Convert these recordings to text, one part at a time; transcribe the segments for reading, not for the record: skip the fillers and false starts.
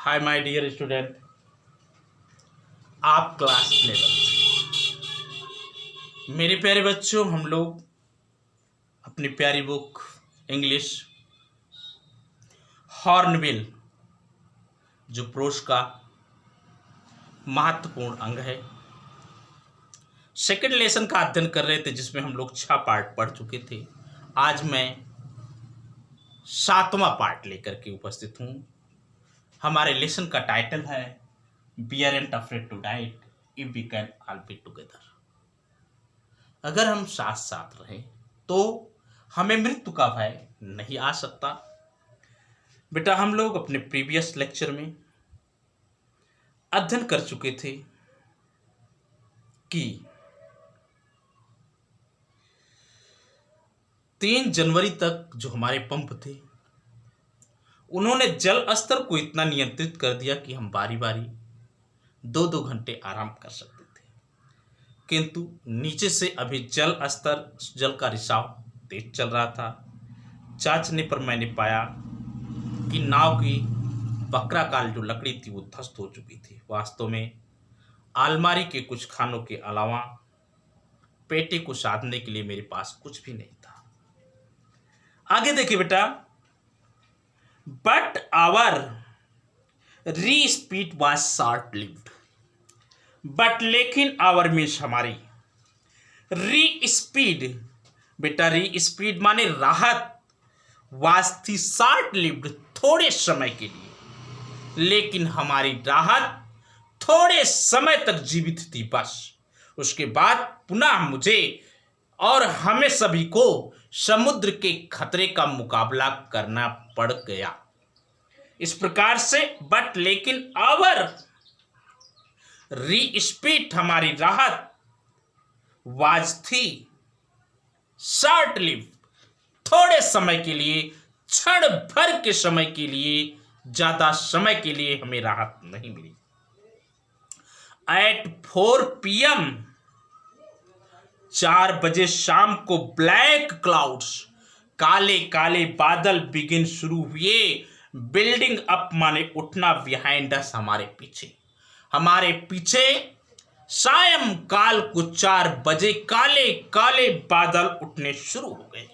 Hi my dear student. आप class 11 मेरे प्यारे बच्चों, हम लोग अपनी प्यारी बुक इंग्लिश हॉर्नबिल जो प्रोज का महत्वपूर्ण अंग है, सेकंड लेसन का अध्ययन कर रहे थे, जिसमें हम लोग 6 पार्ट पढ़ चुके थे। आज मैं 7वां पार्ट लेकर के उपस्थित हूँ। हमारे लेसन का टाइटल है we aren't afraid to die if we can all be together. अगर हम साथ साथ रहें तो हमें मृत्यु का भय नहीं आ सकता। बेटा, हम लोग अपने प्रीवियस लेक्चर में अध्ययन कर चुके थे कि 3 जनवरी तक जो हमारे पंप थे, उन्होंने जल स्तर को इतना नियंत्रित कर दिया कि हम बारी बारी 2-2 घंटे आराम कर सकते थे। किंतु नीचे से अभी जल का रिसाव तेज चल रहा था। जांचने पर मैंने पाया कि नाव की वक्राकाल जो लकड़ी थी वो ध्वस्त हो चुकी थी। वास्तव में अलमारी के कुछ खानों के अलावा पेटे को साधने के लिए मेरे पास कुछ भी नहीं था। आगे देखिए बेटा, बट आवर री speed was short lived. But लेकिन आवर मीन्स हमारी री स्पीड, बेटा री स्पीड माने राहत, वाज थी शॉर्ट लिव्ड, थोड़े समय के लिए। लेकिन हमारी राहत थोड़े समय तक जीवित थी, बस उसके बाद पुनः मुझे और हमें सभी को समुद्र के खतरे का मुकाबला करना पड़ गया। इस प्रकार से बट लेकिन आवर री स्पीड, हमारी राहत, वाज थी शॉर्ट लिव, थोड़े समय के लिए, क्षण भर के समय के लिए, ज्यादा समय के लिए हमें राहत नहीं मिली। एट 4 PM 4 बजे शाम को ब्लैक क्लाउड्स, काले काले बादल बिगिन शुरू हुए। बिल्डिंग अप माने उठना, बिहाइंड अस हमारे पीछे, हमारे पीछे सायं काल को 4 बजे काले काले बादल उठने शुरू हो गए।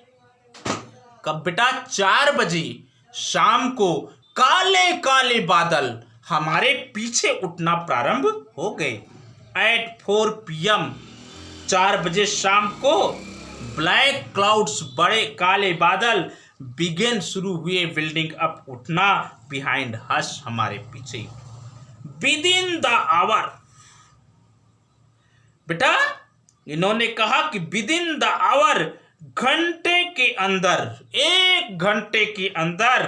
कब बेटा? 4 बजे शाम को काले काले बादल हमारे पीछे उठना प्रारंभ हो गए। एट 4 PM 4 बजे शाम को ब्लैक क्लाउड्स, बड़े काले बादल, बिगेन शुरू हुए, बिल्डिंग अप उठना, बिहाइंड हस हमारे पीछे। विद इन द आवर, बेटा इन्होंने कहा कि विद इन द आवर, घंटे के अंदर, 1 घंटे के अंदर,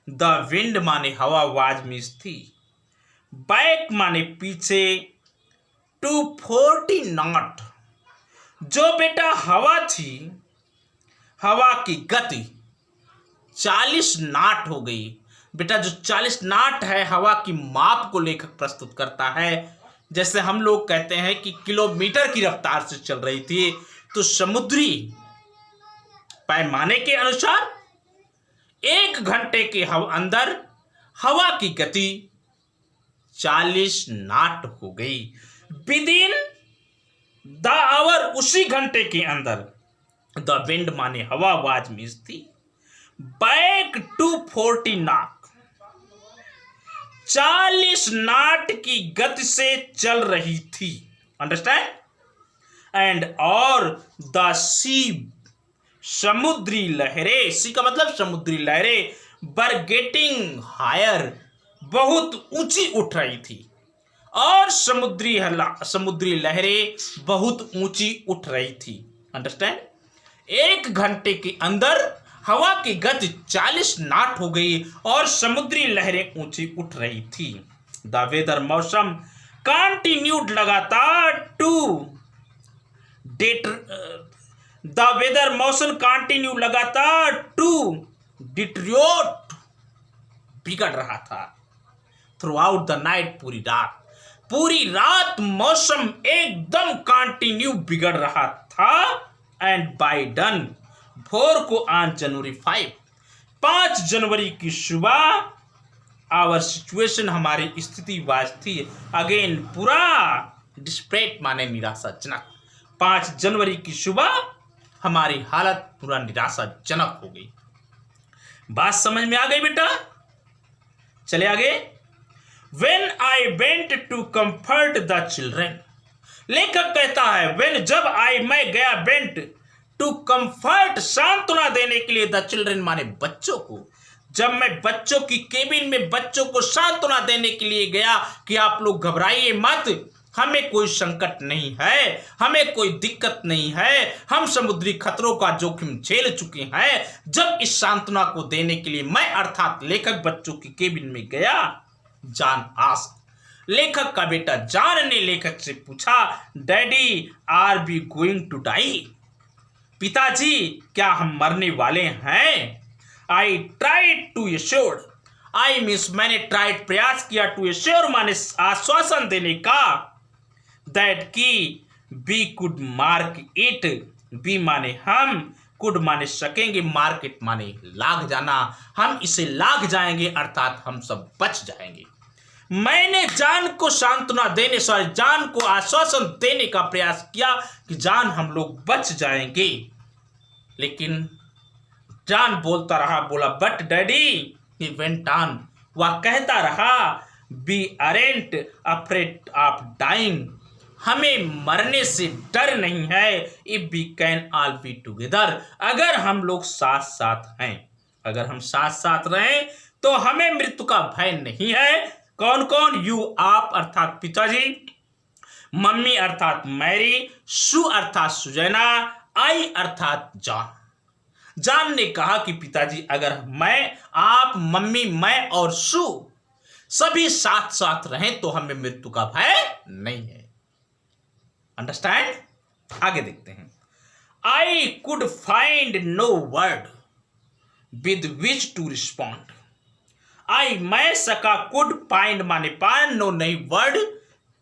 द विंड माने हवा, वाज मीन्स थी, बैक माने पीछे, 240 नॉट, जो बेटा हवा थी, हवा की गति 40 नाट हो गई। बेटा जो 40 नाट है, हवा की माप को लेखक प्रस्तुत करता है। जैसे हम लोग कहते हैं कि किलोमीटर की रफ्तार से चल रही थी, तो समुद्री पैमाने के अनुसार 1 घंटे के अंदर हवा की गति 40 नाट हो गई। विद इन द आवर, उसी घंटे के अंदर, द विंड माने हवा, वाज मीन्स थी, बैक 240 नाट, 40 नाट की गति से चल रही थी। अंडरस्टैंड? एंड और द सी, समुद्री लहरें, सी का मतलब समुद्री लहरें, वर गेटिंग हायर, बहुत ऊंची उठ रही थी, और समुद्री लहरें बहुत ऊंची उठ रही थी। अंडरस्टैंड? 1 घंटे के अंदर हवा की गति 40 नाट हो गई और समुद्री लहरें ऊंची उठ रही थी। द वेदर, मौसम, कंटिन्यूड, लगातार, द वेदर, मौसम, कंटिन्यू, लगातार, टू डिटेरियोरेट, बिगड़ रहा था। थ्रू आउट द नाइट, पूरी रात मौसम एकदम कंटिन्यू बिगड़ रहा था। एंड बाय डन, भोर को ऑन जनवरी 5 जनवरी की सुबह, आवर सिचुएशन, हमारी स्थिति वास्ती अगेन पूरा डिस्प्रेट माने निराशाजनक। 5 जनवरी की सुबह हमारी हालत पूरा निराशाजनक हो गई। बात समझ में आ गई बेटा? चले आगे। When I went to comfort the children, लेखक कहता है when जब मैं गया went to comfort, सांत्वना देने के लिए the children माने बच्चों को। जब मैं बच्चों की केबिन में बच्चों को सांत्वना देने के लिए गया कि आप लोग घबराइए मत, हमें कोई संकट नहीं है, हमें कोई दिक्कत नहीं है, हम समुद्री खतरों का जोखिम झेल चुके हैं। जब इस सांत्वना को देने के लिए मैं अर्थात लेखक बच्चों की केबिन में गया, जॉन आस्क्ड, लेखक का बेटा जॉन ने लेखक से पूछा, daddy are we going to die, पिताजी क्या हम मरने वाले हैं? I tried to assure, I means मैंने ट्राइड प्रयास किया, टू एश्योर माने आश्वासन देने का, दैट की we could mark it, we माने हम, कुड माने सकेंगे, मार्क इट माने लाग जाना, हम इसे लाग जाएंगे अर्थात हम सब बच जाएंगे। मैंने जान को सांत्वना देने जान को आश्वासन देने का प्रयास किया कि जान हम लोग बच जाएंगे, लेकिन जान बोलता रहा, बोला but daddy, he went on, वह कहता रहा, we aren't afraid of dying, हमें मरने से डर नहीं है, if we can all be together, अगर हम लोग साथ साथ हैं, अगर हम साथ साथ रहें तो हमें मृत्यु का भय नहीं है। कौन कौन? यू आप अर्थात पिताजी, मम्मी अर्थात मैरी, सु अर्थात सुजैना, आई अर्थात जॉन। जॉन ने कहा कि पिताजी अगर मैं, आप, मम्मी, मैं और सु सभी साथ साथ रहें तो हमें मृत्यु का भय नहीं है। अंडरस्टैंड? आगे देखते हैं। I could find no word with which to respond, I मैं सका, कुड फाइंड माने पान, नो नहीं वर्ड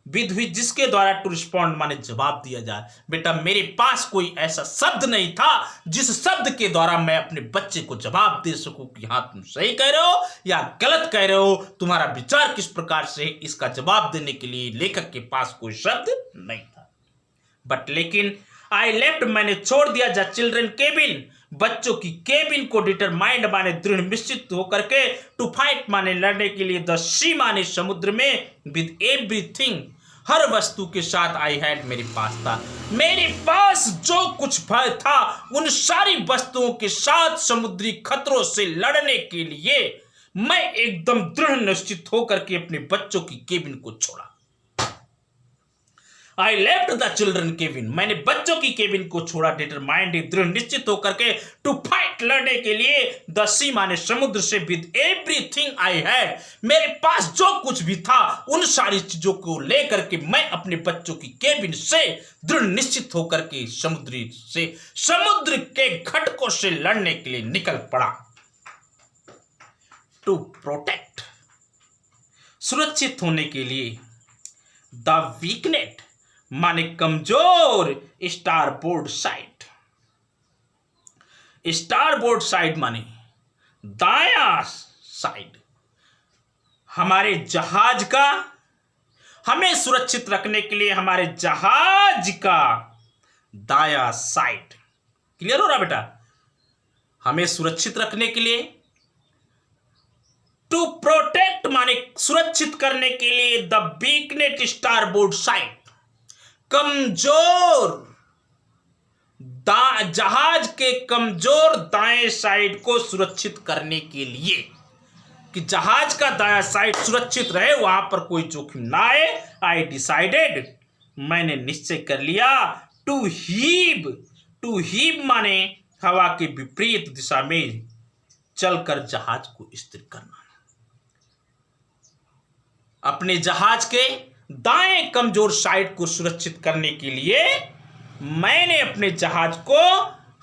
विद विच जिसके द्वारा टू रिस्पॉन्ड माने जवाब दिया जाए। बेटा मेरे पास कोई ऐसा शब्द नहीं था जिस शब्द के द्वारा मैं अपने बच्चे को जवाब दे सकूं कि हाँ तुम सही कह रहे हो या गलत कह रहे हो, तुम्हारा विचार किस प्रकार से, इसका जवाब देने के लिए लेखक के पास कोई शब्द नहीं था। बट लेकिन आई लेफ्ट मैंने छोड़ दिया, द चिल्ड्रन केबिन बच्चों की केबिन को, डिटरमाइंड माने दृढ़ निश्चित होकर के, टू फाइट माने लड़ने के लिए, द सी माने समुद्र में, विद एवरीथिंग हर वस्तु के साथ, आई हैड मेरे पास था, मेरे पास जो कुछ भय था उन सारी वस्तुओं के साथ समुद्री खतरों से लड़ने के लिए मैं एकदम दृढ़ निश्चित होकर के अपने बच्चों की केबिन को छोड़ा। I left the children cabin, मैंने बच्चों की केबिन को छोड़ा, डिटरमाइंड दृढ़ निश्चित होकर के, टू फाइट लड़ने के लिए, द सी माने समुद्र से, विद एवरीथिंग आई हैड मेरे पास जो कुछ भी था उन सारी चीजों को लेकर के मैं अपने बच्चों की केबिन से दृढ़ निश्चित होकर के समुद्र के घटकों से लड़ने के लिए निकल पड़ा। टू प्रोटेक्ट सुरक्षित होने के लिए, द वीकनेट माने कमजोर, स्टारबोर्ड साइड, स्टारबोर्ड साइड माने दायां साइड, हमारे जहाज का, हमें सुरक्षित रखने के लिए हमारे जहाज का दायां साइड। क्लियर हो रहा बेटा? हमें सुरक्षित रखने के लिए, टू प्रोटेक्ट माने सुरक्षित करने के लिए, द वीकनेट स्टारबोर्ड साइड कमजोर, जहाज के कमजोर दाएं साइड को सुरक्षित करने के लिए, कि जहाज का दायां साइड सुरक्षित रहे, वहां पर कोई जोखिम ना आए। आई डिसाइडेड मैंने निश्चय कर लिया, टू हीव माने हवा के विपरीत दिशा में चलकर जहाज को स्थिर करना, अपने जहाज के दाएं कमजोर साइड को सुरक्षित करने के लिए मैंने अपने जहाज को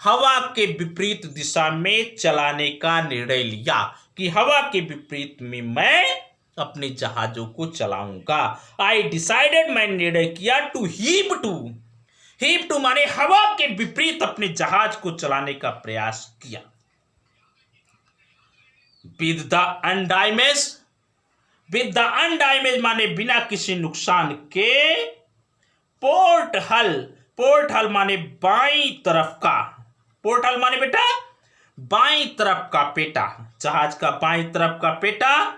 हवा के विपरीत दिशा में चलाने का निर्णय लिया, कि हवा के विपरीत में मैं अपने जहाजों को चलाऊंगा। आई डिसाइडेड मैंने निर्णय किया, टू हीव टू माने हवा के विपरीत अपने जहाज को चलाने का प्रयास किया। With the undamaged with the undamaged माने बिना किसी नुकसान के पोर्ट हल माने बाईं तरफ का, पोर्ट हल माने बेटा बाईं तरफ का पेटा, जहाज का बाईं तरफ का पेटा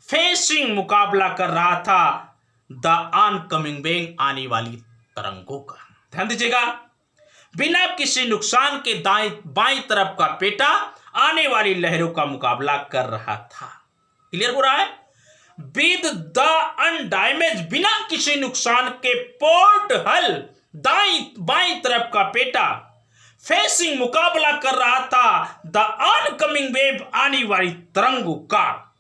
फेसिंग मुकाबला कर रहा था द ऑनकमिंग वेव आने वाली तरंगों का। ध्यान दीजिएगा, बिना किसी नुकसान के बाईं तरफ का पेटा आने वाली लहरों का मुकाबला कर रहा था। क्लियर हो रहा है? विद द अनडैमेज बिना किसी नुकसान के पोर्ट हल बाईं तरफ का पेटा फेसिंग मुकाबला कर रहा था द ऑनकमिंग वेव आने वाली तरंगों का।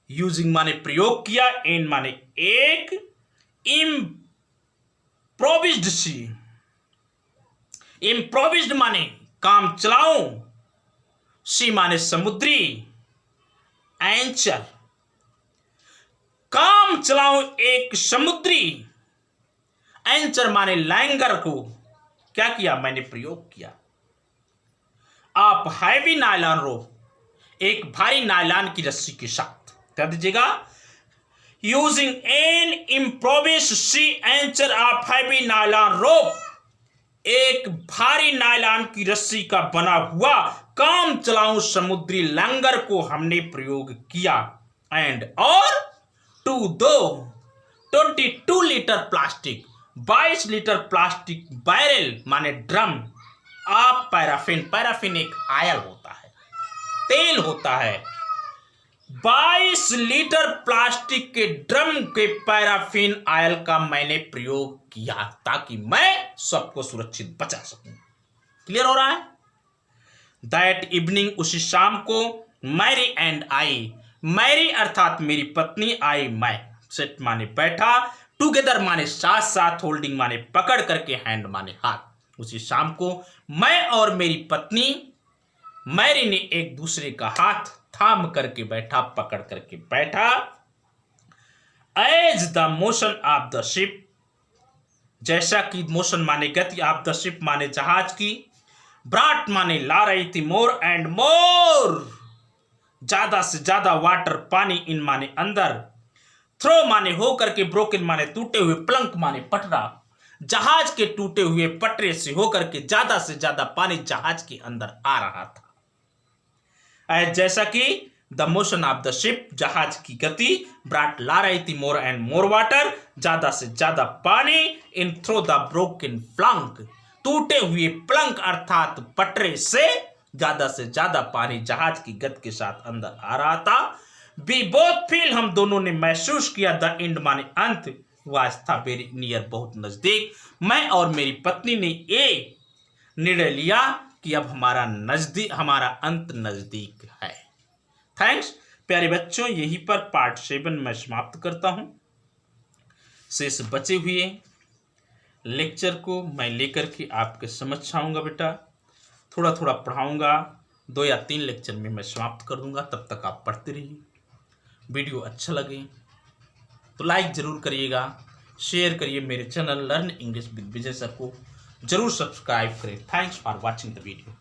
यूजिंग माने प्रयोग किया, एन माने एक, इम्प्रोविज्ड सी, इम्प्रोविज्ड माने काम चलाऊं, सी माने समुद्री, एंचर काम चलाऊं एक समुद्री, एंचर माने लैंगर को क्या किया मैंने प्रयोग किया। आप हैवी नायलॉन रोप, एक भारी नायलॉन की रस्सी के साथ, ध्यान दीजिएगा, using an improvised sea anchor of heavy nylon rope, एक भारी नायलॉन की रस्सी का बना हुआ काम चलाऊं समुद्री लंगर को हमने प्रयोग किया। एंड और 22 litre plastic, 22 litre plastic barrel माने ड्रम आप पैराफिन एक आयल होता है, तेल होता है, 22 लीटर प्लास्टिक के ड्रम के पैराफिन आयल का मैंने प्रयोग किया ताकि मैं सबको सुरक्षित बचा सकूं। क्लियर हो रहा है? दैट इवनिंग उसी शाम को मैरी एंड आई, मैरी अर्थात मेरी पत्नी, आई मैं, सेट माने बैठा, टुगेदर माने साथ साथ, होल्डिंग माने पकड़ करके, हैंड माने हाथ। उसी शाम को मैं और मेरी पत्नी मैरी ने एक दूसरे का हाथ थाम करके बैठा, पकड़ करके बैठा। As the motion of the ship, जैसा कि मोशन माने गति, ऑफ द शिप माने जहाज की, ब्राट माने ला रही थी, मोर एंड मोर ज्यादा से ज्यादा, वाटर पानी, इन माने अंदर, थ्रो माने हो करके, ब्रोकन माने टूटे हुए, प्लंक माने पटरा, जहाज के टूटे हुए पटरे से होकर के ज्यादा से ज्यादा पानी जहाज के अंदर आ रहा था। जैसा कि the motion of the ship, जहाज की गति, ब्राट ला रही थी, मोर एंड मोर वाटर ज्यादा से ज्यादा पानी, इन थ्रो द ब्रोकन प्लंक, टूटे हुए प्लंक अर्थात पटरे से ज्यादा पानी जहाज की गति के साथ अंदर आ रहा था। वी बोथ फील, हम दोनों ने महसूस किया, द एंड माने अंत, वाज था वेरी नियर बहुत नजदीक। मैं और मेरी पत्नी ने ये निर्णय लिया कि अब हमारा अंत नजदीक है। थैंक्स प्यारे बच्चों, यहीं पर पार्ट 7 मैं समाप्त करता हूं। शेष बचे हुए लेक्चर को मैं लेकर के आपके समक्ष आऊंगा बेटा, थोड़ा थोड़ा पढ़ाऊंगा, 2 या 3 लेक्चर में मैं समाप्त कर दूंगा। तब तक आप पढ़ते रहिए। वीडियो अच्छा लगे तो लाइक जरूर करिएगा, शेयर करिए, मेरे channel learn English with Vijay sir को जरूर सब्सक्राइब करें। Thanks for watching the video.